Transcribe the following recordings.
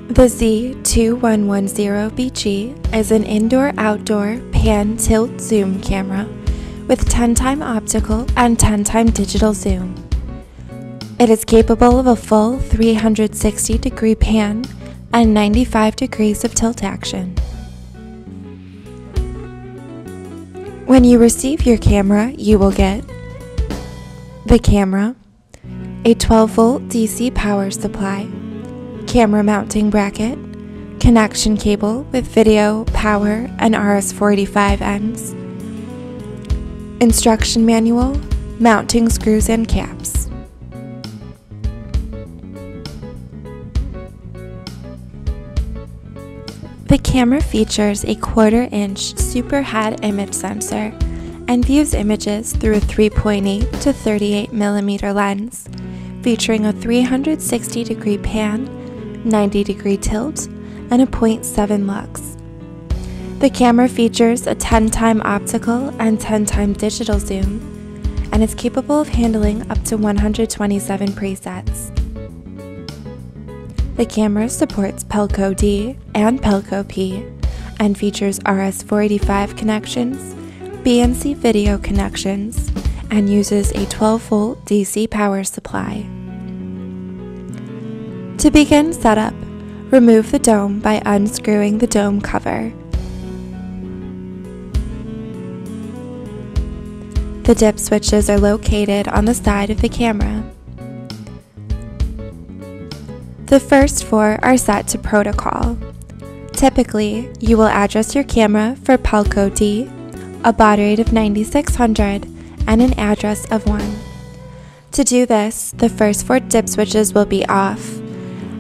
The Z2110BG is an indoor-outdoor pan-tilt zoom camera with 10x optical and 10x digital zoom. It is capable of a full 360-degree pan and 95 degrees of tilt action. When you receive your camera, you will get the camera, a 12-volt DC power supply, camera mounting bracket, connection cable with video, power, and RS-485 ends, instruction manual, mounting screws and caps. The camera features a 1/4-inch super head image sensor and views images through a 3.8 to 38mm lens, featuring a 360-degree pan, 90-degree tilt, and a 0.7 lux. The camera features a 10x optical and 10x digital zoom and is capable of handling up to 127 presets. The camera supports Pelco D and Pelco P and features RS-485 connections, BNC video connections, and uses a 12-volt DC power supply. To begin setup, remove the dome by unscrewing the dome cover. The dip switches are located on the side of the camera. The first 4 are set to protocol. Typically, you will address your camera for Pelco D, a baud rate of 9600, and an address of 1. To do this, the first 4 dip switches will be off,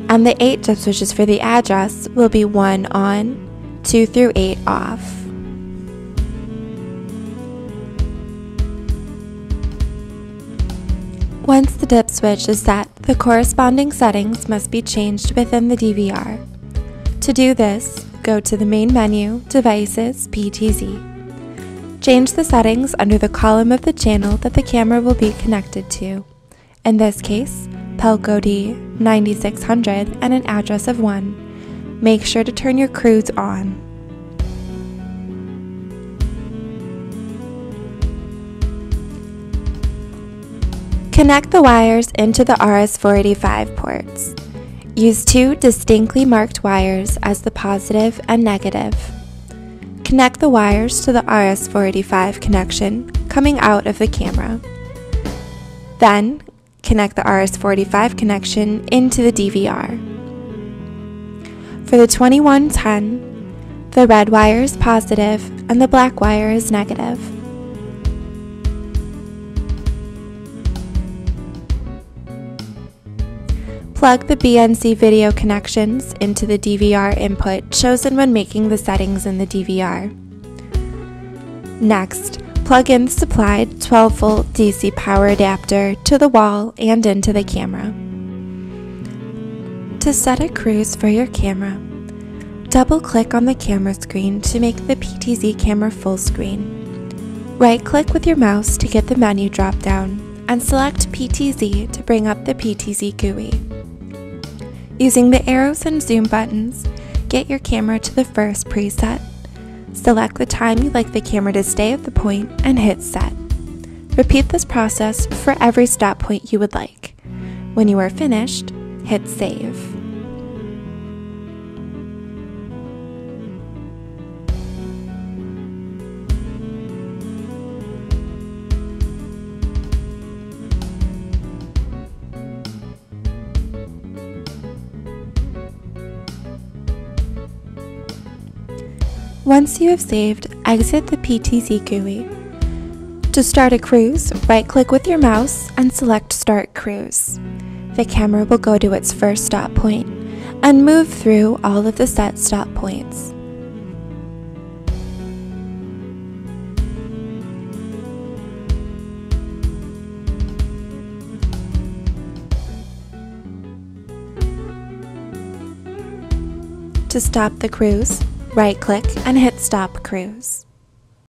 and the 8 dip switches for the address will be 1 on, 2 through 8 off. Once the dip switch is set, the corresponding settings must be changed within the DVR. To do this, go to the main menu, Devices, PTZ. Change the settings under the column of the channel that the camera will be connected to. In this case, Pelco D 9600 and an address of 1. Make sure to turn your cruise on. Connect the wires into the RS-485 ports. Use 2 distinctly marked wires as the positive and negative. Connect the wires to the RS-485 connection coming out of the camera. Then, connect the RS-485 connection into the DVR. For the 2110, the red wire is positive and the black wire is negative. Plug the BNC video connections into the DVR input chosen when making the settings in the DVR. Next, plug in the supplied 12-volt DC power adapter to the wall and into the camera. To set a cruise for your camera, double-click on the camera screen to make the PTZ camera full screen. Right-click with your mouse to get the menu drop-down and select PTZ to bring up the PTZ GUI. Using the arrows and zoom buttons, get your camera to the first preset. Select the time you'd like the camera to stay at the point and hit set. Repeat this process for every stop point you would like. When you are finished, hit save. Once you have saved, exit the PTZ GUI. To start a cruise, right-click with your mouse and select Start Cruise. The camera will go to its first stop point and move through all of the set stop points. To stop the cruise, right-click and hit Stop Cruise.